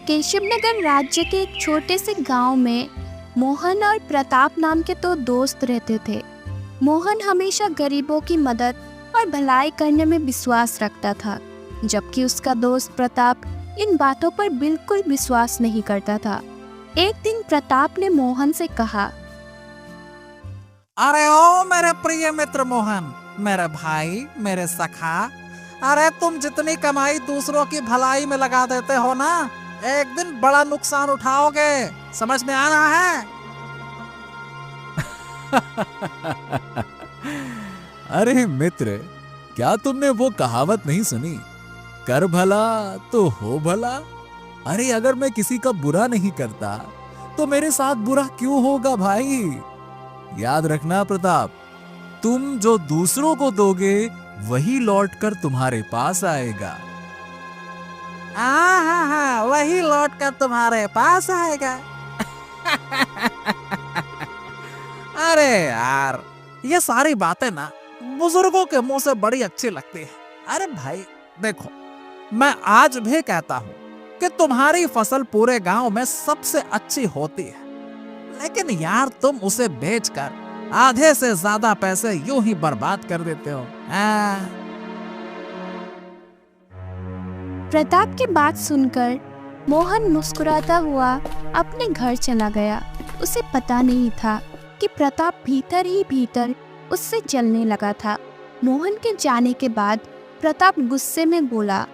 केशवनगर राज्य के एक छोटे से गांव में मोहन और प्रताप नाम के दो दोस्त रहते थे। मोहन हमेशा गरीबों की मदद और भलाई करने में विश्वास रखता था, जबकि उसका दोस्त प्रताप इन बातों पर बिल्कुल विश्वास नहीं करता था। एक दिन प्रताप ने मोहन से कहा, अरे ओ मेरे प्रिय मित्र मोहन, मेरे भाई, मेरे सखा, अरे तुम जितनी कमाई दूसरों की भलाई में लगा देते हो ना, एक दिन बड़ा नुकसान उठाओगे, समझ में आ रहा है? अरे मित्र, क्या तुमने वो कहावत नहीं सुनी, कर भला तो हो भला? अरे अगर मैं किसी का बुरा नहीं करता तो मेरे साथ बुरा क्यों होगा भाई? याद रखना प्रताप, तुम जो दूसरों को दोगे वही लौटकर तुम्हारे पास आएगा। हाँ, वही लौट कर तुम्हारे पास आएगा। अरे यार, ये सारी बातें ना बुजुर्गों के मुंह से बड़ी अच्छी लगती है। अरे भाई देखो, मैं आज भी कहता हूँ कि तुम्हारी फसल पूरे गांव में सबसे अच्छी होती है, लेकिन यार तुम उसे बेचकर आधे से ज्यादा पैसे यूं ही बर्बाद कर देते हो। प्रताप की बात सुनकर मोहन मुस्कुराता हुआ अपने घर चला गया। उसे पता नहीं था कि प्रताप भीतर ही भीतर उससे जलने लगा था। मोहन के जाने के बाद प्रताप गुस्से में बोला,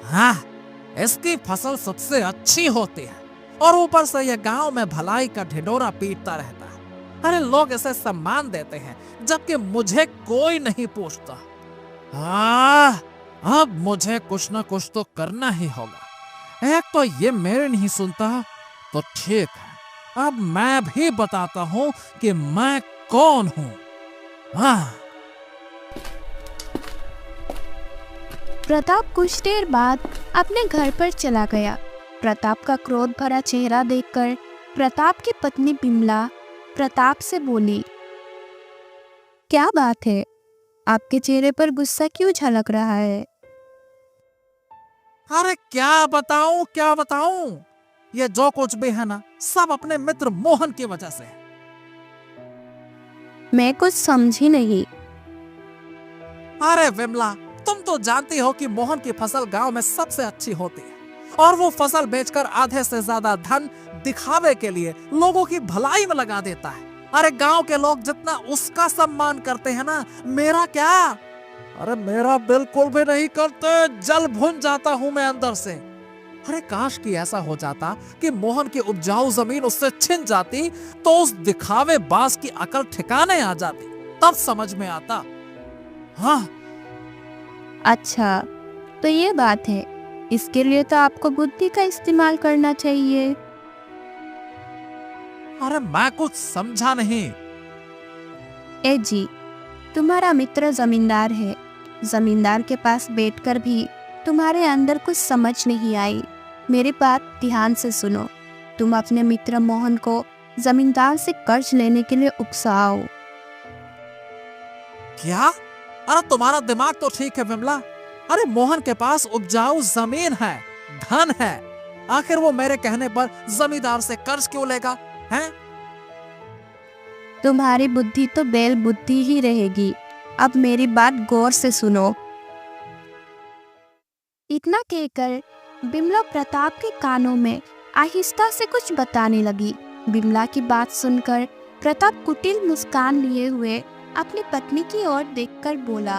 हाँ, इसकी फसल सबसे अच्छी होती है और ऊपर से ये गांव में भलाई का ढिढोरा पीटता रहता है। अरे लोग इसे सम्मान देते हैं, जबकि मुझे कोई नहीं पूछता। हाँ, अब मुझे कुछ न कुछ तो करना ही होगा। एक तो ये मेरे नहीं सुनता तो ठीक है, अब मैं भी बताता हूँ कि मैं कौन हूँ। हाँ। प्रताप कुछ देर बाद अपने घर पर चला गया। प्रताप का क्रोध भरा चेहरा देखकर प्रताप की पत्नी बिमला प्रताप से बोली, क्या बात है, आपके चेहरे पर गुस्सा क्यों झलक रहा है? अरे क्या बताऊं, ये जो कुछ भी है ना, सब अपने मित्र मोहन की वजह से है। मैं कुछ समझी नहीं। अरे विमला, तुम तो जानती हो कि मोहन की फसल गांव में सबसे अच्छी होती है और वो फसल बेचकर आधे से ज्यादा धन दिखावे के लिए लोगों की भलाई में लगा देता है। अरे गांव के लोग जितना उसका सम्मान करते हैं ना, मेरा क्या? अरे मेरा बिल्कुल भी नहीं करते, जल भुन जाता हूं मैं अंदर से। अरे काश कि ऐसा हो जाता कि मोहन की उपजाऊ जमीन उससे छिन जाती तो उस दिखावे बाज की अकल ठिकाने आ जाती, तब समझ में आता। हाँ। अच्छा, तो ये बात है, इसके लिए तो आपको बुद्धि का इस्तेमाल करना चाहिए। अरे मैं कुछ समझा नहीं। ए जी, तुम्हारा मित्र जमींदार है, जमींदार के पास बैठकर भी तुम्हारे अंदर कुछ समझ नहीं आई। मेरी बात ध्यान से सुनो। तुम अपने मित्र मोहन को जमींदार से कर्ज लेने के लिए उकसाओ। क्या? अरे तुम्हारा दिमाग तो ठीक है विमला। अरे मोहन के पास उपजाऊ जमीन है, धन है, आखिर वो मेरे कहने पर जमींदार से कर्ज क्यों लेगा? हैं? तुम्हारी बुद्धि तो बैल बुद्धि ही रहेगी। अब मेरी बात गौर से सुनो। इतना कहकर बिमला प्रताप के कानों में आहिस्ता से कुछ बताने लगी। बिमला की बात सुनकर प्रताप कुटिल मुस्कान लिए हुए अपनी पत्नी की ओर देखकर बोला,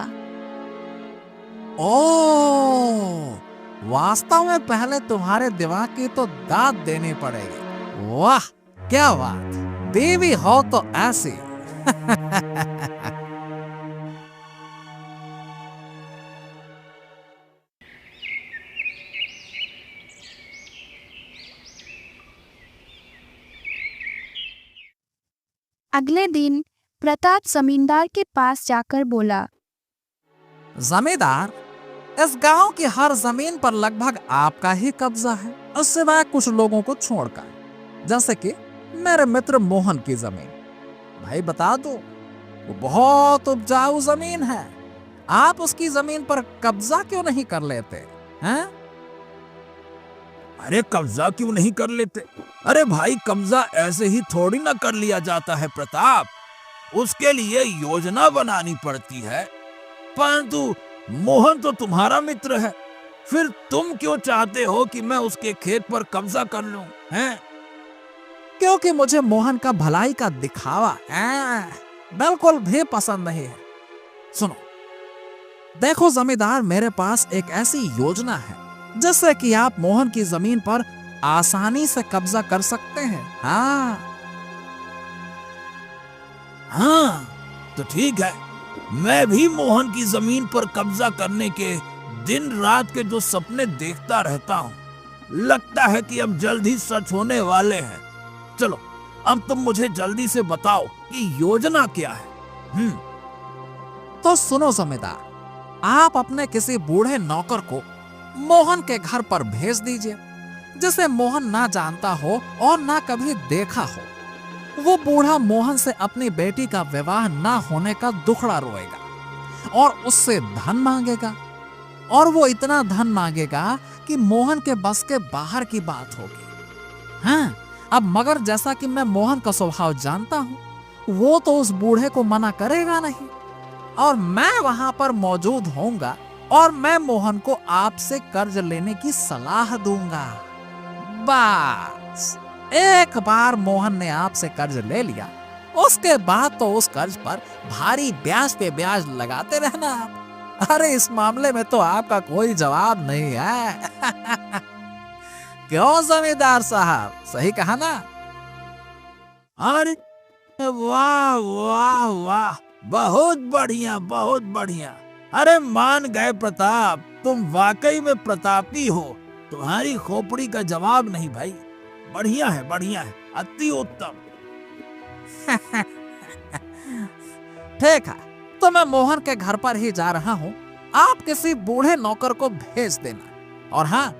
ओ, वास्तव में पहले तुम्हारे दिमाग की तो दाद देनी पड़ेगी। वाह क्या बात, बीवी हो तो ऐसी। अगले दिन प्रताप जमींदार के पास जाकर बोला, जमींदार, इस गांव की हर जमीन पर लगभग आपका ही कब्जा है, उससे सिवाय कुछ लोगों को छोड़कर, जैसे कि मेरे मित्र मोहन की जमीन। भाई बता दो, वो बहुत उपजाऊ जमीन है, आप उसकी जमीन पर कब्जा क्यों नहीं कर लेते हैं? अरे कब्जा क्यों नहीं कर लेते? अरे भाई कब्जा ऐसे ही थोड़ी ना कर लिया जाता है प्रताप, उसके लिए योजना बनानी पड़ती है। परंतु मोहन तो तुम्हारा मित्र है, फिर तुम क्यों चाहते हो कि मैं उसके खेत पर कब्जा कर लूं, हैं? क्योंकि मुझे मोहन का भलाई का दिखावा बिल्कुल भी पसंद नहीं है। सुनो, देखो जमींदार, मेरे पास एक ऐसी योजना है जिससे कि आप मोहन की जमीन पर आसानी से कब्जा कर सकते हैं। हाँ तो ठीक है, मैं भी मोहन की जमीन पर कब्जा करने के दिन रात के जो सपने देखता रहता हूँ, लगता है कि अब जल्द ही सच होने वाले हैं। चलो अब तुम मुझे जल्दी से बताओ कि योजना क्या है। तो सुनो जमींदार, आप अपने किसी बूढ़े नौकर को मोहन के घर पर भेज दीजिए, जिसे मोहन ना जानता हो और ना कभी देखा हो। वो बूढ़ा मोहन से अपनी बेटी का विवाह ना होने का दुखड़ा रोएगा और उससे धन मांगेगा, और वो इतना धन मांगेगा कि मोहन के बस के बाहर की बात होगी। हाँ, अब मगर जैसा कि मैं मोहन का स्वभाव जानता हूँ, वो तो उस बूढ़े को मना करेगा नहीं, और मैं वहां पर मौजूद होऊंगा और मैं मोहन को आपसे कर्ज लेने की सलाह दूंगा। बस एक बार मोहन ने आपसे कर्ज ले लिया, उसके बाद तो उस कर्ज पर भारी ब्याज पे ब्याज लगाते रहना आप। अरे इस मामले में तो आपका कोई जवाब नहीं है। क्यों जमींदार साहब, सही कहा ना? अरे वाह वाह वाह, बहुत बढ़िया बहुत बढ़िया। अरे मान गए प्रताप, तुम वाकई में प्रतापी हो। तुम्हारी खोपड़ी का जवाब नहीं भाई, बढ़िया है, अति उत्तम। ठीक है, तो मैं मोहन के घर पर ही जा रहा हूँ, आप किसी बूढ़े नौकर को भेज देना, और हाँ,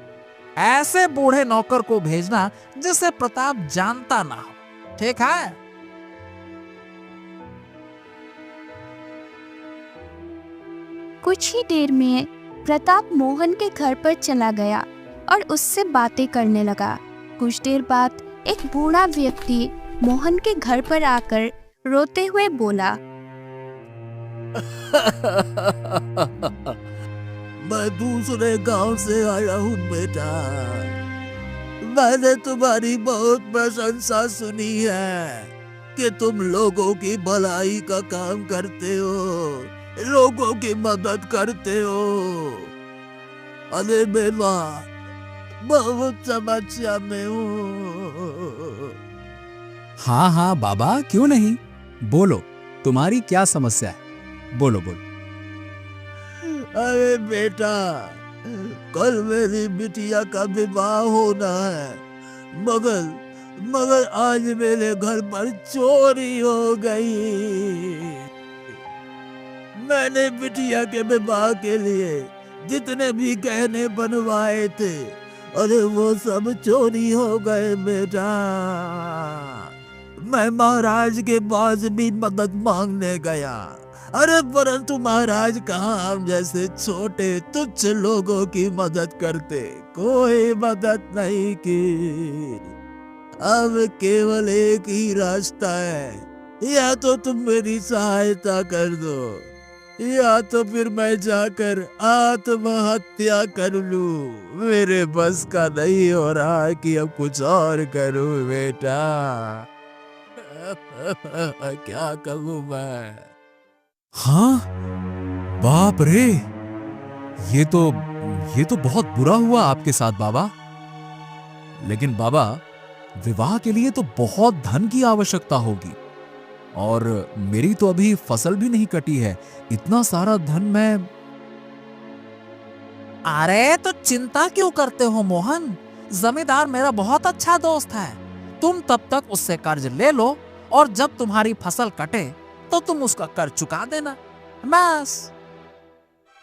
ऐसे बूढ़े नौकर को भेजना जिसे प्रताप जानता ना हो। ठीक है? कुछ ही देर में प्रताप मोहन के घर पर चला गया और उससे बातें करने लगा। कुछ देर बाद एक बूढ़ा व्यक्ति मोहन के घर पर आकर रोते हुए बोला, मैं दूसरे गांव से आया हूँ बेटा, मैंने तुम्हारी बहुत प्रशंसा सुनी है कि तुम लोगों की भलाई का काम करते हो, लोगों की मदद करते हो। अरे बेटा, बहुत समस्या में हूँ। हाँ बाबा, क्यों नहीं, बोलो तुम्हारी क्या समस्या है, बोलो बोलो। अरे बेटा, कल मेरी बिटिया का विवाह होना है, मगर आज मेरे घर पर चोरी हो गई। मैंने बिटिया के विवाह के लिए जितने भी गहने बनवाए थे, अरे वो सब चोरी हो गए बेटा। मैं महाराज के पास भी मदद मांगने गया, अरे परंतु महाराज कहाँ हम जैसे छोटे तुच्छ लोगों की मदद करते, कोई मदद नहीं की। अब केवल एक ही रास्ता है, या तो तुम मेरी सहायता कर दो, या तो फिर मैं जाकर आत्महत्या कर लूं। मेरे बस का नहीं हो रहा कि अब कुछ और करूं बेटा। क्या करूं मैं? हाँ, बाप रे, ये तो बहुत बुरा हुआ आपके साथ बाबा। लेकिन बाबा, विवाह के लिए तो बहुत धन की आवश्यकता होगी, और मेरी तो अभी फसल भी नहीं कटी है, इतना सारा धन मैं। अरे तो चिंता क्यों करते हो मोहन, जमींदार मेरा बहुत अच्छा दोस्त है। तुम तब तक उससे कर्ज ले लो, और जब तुम्हारी फसल कटे तो तुम उसका कर्ज चुका देना, बस।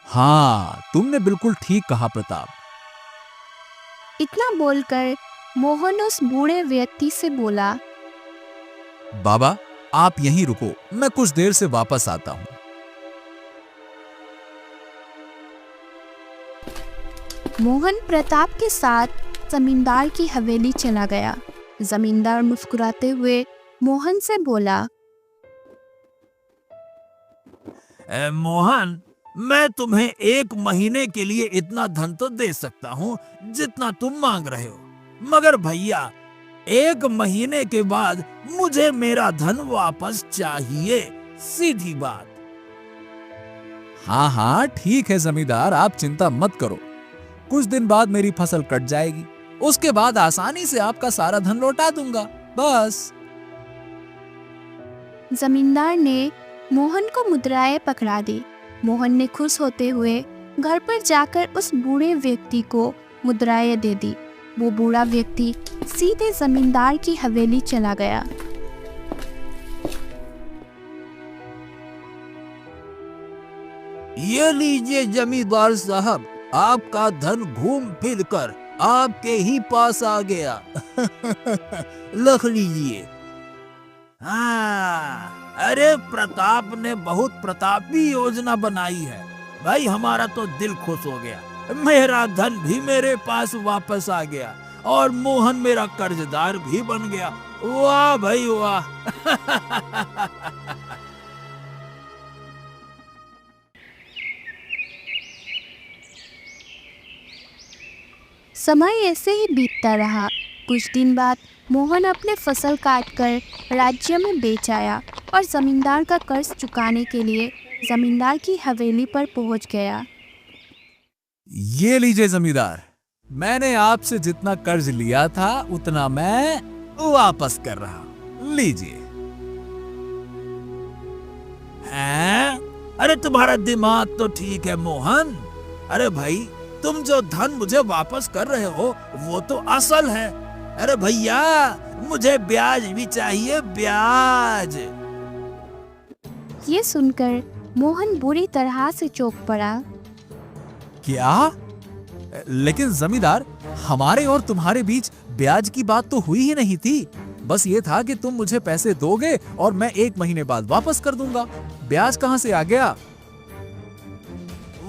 हाँ, तुमने बिल्कुल ठीक कहा प्रताप। इतना बोलकर मोहन उस बूढ़े व्यक्ति से बोला, बाबा आप यहीं रुको, मैं कुछ देर से वापस आता हूं। मोहन प्रताप के साथ जमींदार की हवेली चला गया। जमींदार मुस्कुराते हुए मोहन से बोला, मोहन, मैं तुम्हें 1 महीने के लिए इतना धन तो दे सकता हूँ जितना तुम मांग रहे हो, मगर भैया 1 महीने के बाद मुझे मेरा धन वापस चाहिए, सीधी बात। हाँ हाँ ठीक है जमींदार, आप चिंता मत करो। कुछ दिन बाद मेरी फसल कट जाएगी, उसके बाद आसानी से आपका सारा धन लौटा दूंगा, बस। जमींदार ने मोहन को मुद्राएं पकड़ा दी। मोहन ने खुश होते हुए घर पर जाकर उस बूढ़े व्यक्ति को मुद्राएं दे दी। वो बूढ़ा व्यक्ति सीधे जमींदार की हवेली चला गया। ये लीजिए जमींदार साहब, आपका धन घूम फिर कर आपके ही पास आ गया। लिख लीजिए। हाँ, अरे प्रताप ने बहुत प्रतापी योजना बनाई है भाई, हमारा तो दिल खुश हो गया। मेरा धन भी मेरे पास वापस आ गया और मोहन मेरा कर्जदार भी बन गया। वाह भाई वाह। समय ऐसे ही बीतता रहा। कुछ दिन बाद मोहन अपने फसल काटकर राज्य में बेच आया और जमींदार का कर्ज चुकाने के लिए जमींदार की हवेली पर पहुंच गया। ये लीजिए जमींदार, मैंने आपसे जितना कर्ज लिया था उतना मैं वापस कर रहा हूं, लीजिए। हैं? अरे तुम्हारा दिमाग तो ठीक है मोहन। अरे भाई, तुम जो धन मुझे वापस कर रहे हो वो तो असल है। अरे भैया, मुझे ब्याज भी चाहिए, ब्याज। ये सुनकर मोहन बुरी तरह से चौंक पड़ा। क्या? लेकिन जमींदार, हमारे और तुम्हारे बीच ब्याज की बात तो हुई ही नहीं थी। बस ये था कि तुम मुझे पैसे दोगे और मैं 1 महीने बाद वापस कर दूंगा। ब्याज कहाँ से आ गया?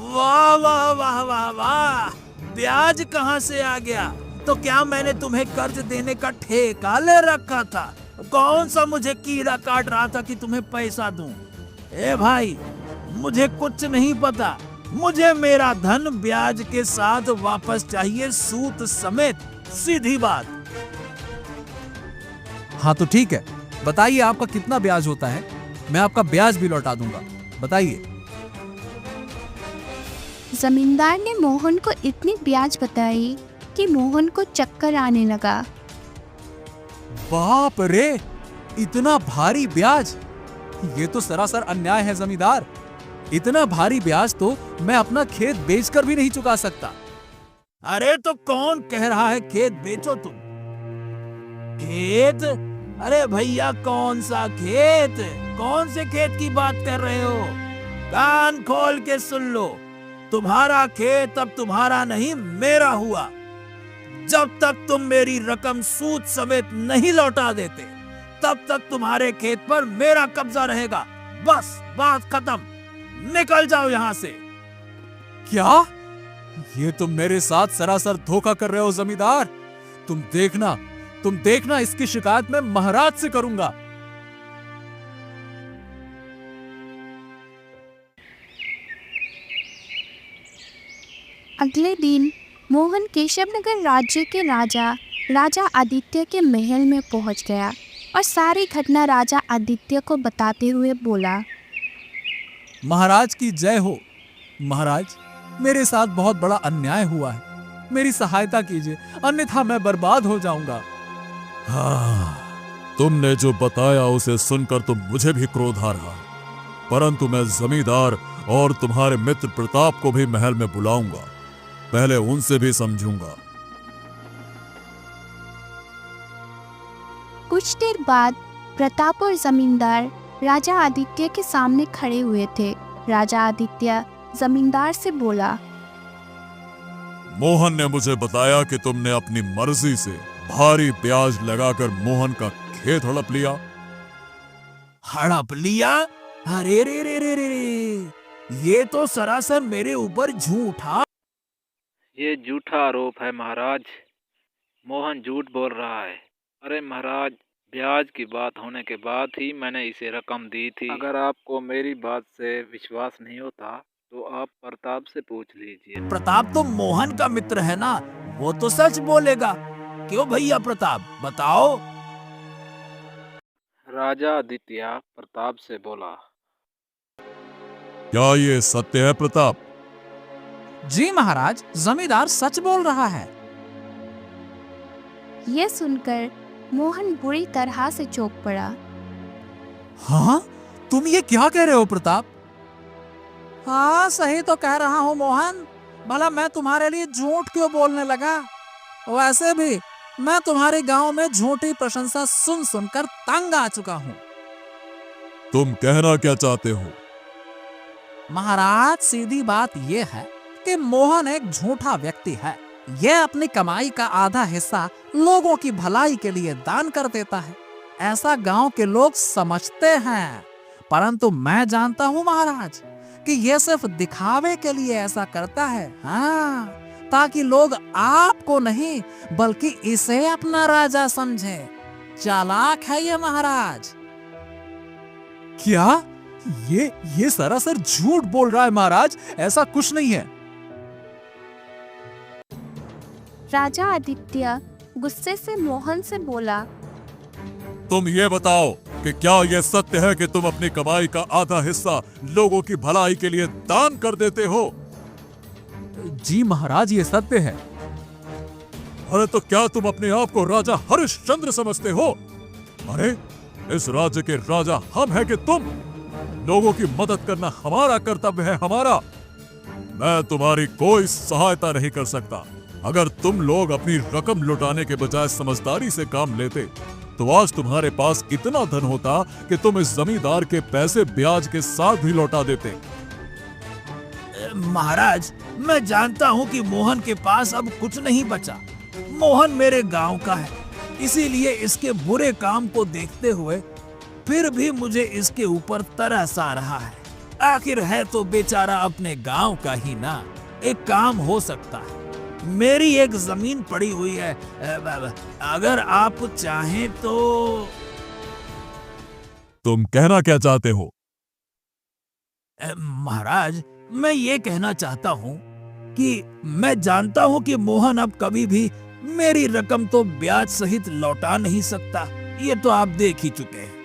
वाह वाह वाह वाह वाह, ब्याज कहाँ से आ गया? तो क्या मैंने तुम्हें कर्ज देने का ठेका ले रखा था? कौन सा मुझे कीड़ा काट रहा था कि तुम्हें पैसा दूं? ए भाई, मुझे कुछ नहीं पता। मुझे मेरा धन ब्याज के साथ वापस चाहिए, सूद समेत, सीधी बात। हाँ तो ठीक है, बताइए आपका कितना ब्याज होता है, मैं आपका ब्याज भी लौटा दूंगा, बताइए। जमींदार ने मोहन को इतनी ब्याज बताई कि मोहन को चक्कर आने लगा। बाप रे, इतना भारी ब्याज! ये तो सरासर अन्याय है जमींदार। इतना भारी ब्याज तो मैं अपना खेत बेचकर भी नहीं चुका सकता। अरे तो कौन कह रहा है खेत बेचो तुम? खेत? अरे भैया, कौन सा खेत? कौन से खेत की बात कर रहे हो? कान खोल के सुन लो, तुम्हारा खेत अब तुम्हारा नहीं, मेरा हुआ। जब तक तुम मेरी रकम सूद समेत नहीं लौटा देते, तब तक तुम्हारे खेत पर मेरा कब्जा रहेगा। बस, बात खत्म। निकल जाओ यहाँ से। क्या? ये तुम मेरे साथ सरासर धोखा कर रहे हो जमींदार। तुम देखना इसकी शिकायत मैं महाराज से करूंगा। अगले दिन मोहन केशवनगर राज्य के राजा आदित्य के महल में पहुंच गया और सारी घटना राजा आदित्य को बताते हुए बोला। महाराज की जय हो। महाराज, मेरे साथ बहुत बड़ा अन्याय हुआ है, मेरी सहायता कीजिए, अन्यथा मैं बर्बाद हो जाऊंगा। हाँ, तुमने जो बताया उसे सुनकर तो मुझे भी क्रोध आ रहा, परंतु मैं जमींदार और तुम्हारे मित्र प्रताप को भी महल में बुलाऊंगा, पहले उनसे भी समझूंगा। कुछ देर बाद प्रताप और जमींदार राजा आदित्य के सामने खड़े हुए थे। राजा आदित्य जमींदार से बोला, मोहन ने मुझे बताया कि तुमने अपनी मर्जी से भारी ब्याज लगाकर मोहन का खेत हड़प लिया। हड़प लिया? अरे रे रे रे रे रे, ये तो सरासर मेरे ऊपर झूठा। ये झूठा आरोप है महाराज। मोहन झूठ बोल रहा है। अरे महाराज, ब्याज की बात होने के बाद ही मैंने इसे रकम दी थी। अगर आपको मेरी बात से विश्वास नहीं होता तो आप प्रताप से पूछ लीजिए। प्रताप तो मोहन का मित्र है ना, वो तो सच बोलेगा। क्यों भैया प्रताप, बताओ। राजा आदित्य प्रताप से बोला। क्या ये सत्य है प्रताप? जी महाराज, जमींदार सच बोल रहा है। ये सुनकर मोहन बुरी तरह से चौंक पड़ा। हाँ, तुम ये क्या कह रहे हो प्रताप? हाँ, सही तो कह रहा हूँ मोहन। भला मैं तुम्हारे लिए झूठ क्यों बोलने लगा? वैसे भी मैं तुम्हारे गांव में झूठी प्रशंसा सुन सुनकर तंग आ चुका हूँ। तुम कहना क्या चाहते हो? महाराज, सीधी बात यह है कि मोहन एक झूठा व्यक्ति है। यह अपनी कमाई का आधा हिस्सा लोगों की भलाई के लिए दान कर देता है। ऐसा गांव के लोग समझते हैं, परंतु मैं जानता हूं महाराज कि यह सिर्फ दिखावे के लिए ऐसा करता है। हाँ, ताकि लोग आपको नहीं बल्कि इसे अपना राजा समझे। चालाक है ये महाराज। क्या? ये सरासर झूठ बोल रहा है महाराज, ऐसा कुछ नहीं है। राजा आदित्य गुस्से से मोहन से बोला। तुम ये बताओ कि क्या यह सत्य है कि तुम अपनी कमाई का आधा हिस्सा लोगों की भलाई के लिए दान कर देते हो? जी महाराज, ये सत्य है। अरे तो क्या तुम अपने आप को राजा हरिश्चंद्र समझते हो? अरे इस राज्य के राजा हम हैं कि तुम? लोगों की मदद करना हमारा कर्तव्य है, हमारा। मैं तुम्हारी कोई सहायता नहीं कर सकता। अगर तुम लोग अपनी रकम लुटाने के बजाय समझदारी से काम लेते तो आज तुम्हारे पास इतना धन होता कि तुम इस जमींदार के पैसे ब्याज के साथ भी लौटा देते। महाराज, मैं जानता हूं कि मोहन के पास अब कुछ नहीं बचा। मोहन मेरे गांव का है, इसीलिए इसके बुरे काम को देखते हुए फिर भी मुझे इसके ऊपर तरस आ रहा है। आखिर है तो बेचारा अपने गांव का ही ना। एक काम हो सकता है, मेरी एक जमीन पड़ी हुई है, अगर आप चाहें तो। तुम कहना क्या चाहते हो? महाराज, मैं ये कहना चाहता हूँ कि मैं जानता हूँ कि मोहन अब कभी भी मेरी रकम तो ब्याज सहित लौटा नहीं सकता। ये तो आप देख ही चुके हैं।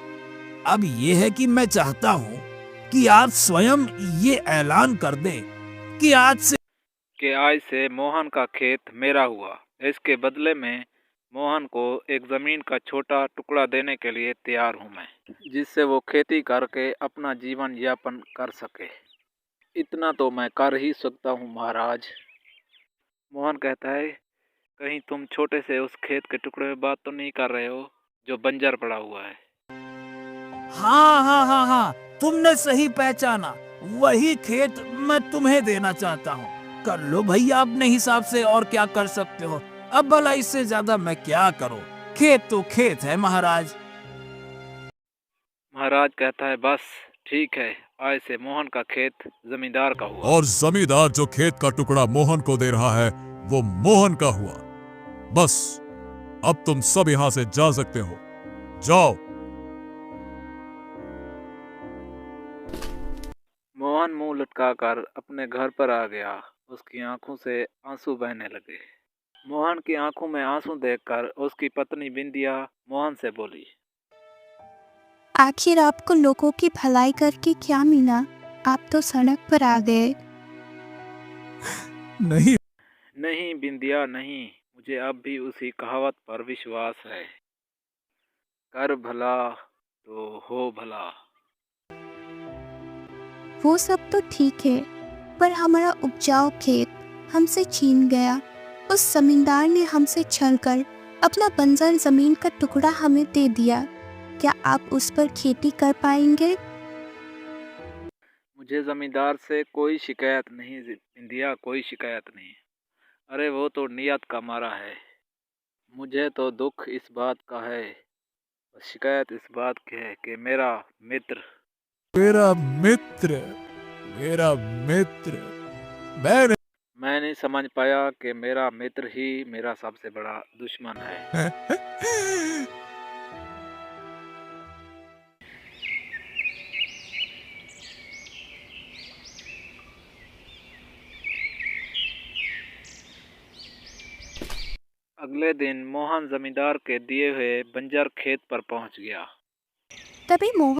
अब ये है कि मैं चाहता हूँ कि आप स्वयं ये ऐलान कर दें कि आज से मोहन का खेत मेरा हुआ। इसके बदले में मोहन को एक जमीन का छोटा टुकड़ा देने के लिए तैयार हूँ मैं, जिससे वो खेती करके अपना जीवन यापन कर सके। इतना तो मैं कर ही सकता हूँ महाराज। मोहन कहता है, कहीं तुम छोटे से उस खेत के टुकड़े में बात तो नहीं कर रहे हो जो बंजर पड़ा हुआ है? हाँ, तुमने सही पहचाना। वही खेत मैं तुम्हें देना चाहता हूँ। कर लो भैया अपने हिसाब से, और क्या कर सकते हो। अब भला इससे ज्यादा मैं क्या करूँ? खेत तो खेत है महाराज। महाराज कहता है, बस ठीक है, आज से मोहन का खेत जमींदार का हुआ। और जमींदार जो खेत का टुकड़ा मोहन को दे रहा है वो मोहन का हुआ। बस अब तुम सब यहां से जा सकते हो, जाओ। मोहन मुंह लटकाकर अपने घर पर आ गया। उसकी आंखों से आंसू बहने लगे। मोहन की आंखों में आंसू देखकर उसकी पत्नी बिंदिया मोहन से बोली। आखिर आपको लोगों की भलाई करके क्या मिला? आप तो सड़क पर आ गए। नहीं बिंदिया, नहीं। मुझे अब भी उसी कहावत पर विश्वास है, कर भला तो हो भला। वो सब तो ठीक है, पर हमारा उपजाऊ खेत हमसे छीन गया। उस जमींदार ने हमसे छलकर अपना बंजर जमीन का टुकड़ा हमें दे दिया। क्या आप उस पर खेती कर पाएंगे? मुझे जमींदार से कोई शिकायत नहीं बिंदिया, कोई शिकायत नहीं। अरे वो तो नियत का मारा है। मुझे तो दुख इस बात का है, शिकायत इस बात की है कि मेरा मित्र मेरा मित्र मैं नहीं समझ पाया कि मेरा मित्र ही मेरा सबसे बड़ा दुश्मन है। अगले दिन मोहन जमींदार के दिए हुए बंजर खेत पर पहुंच गया। तभी मोहन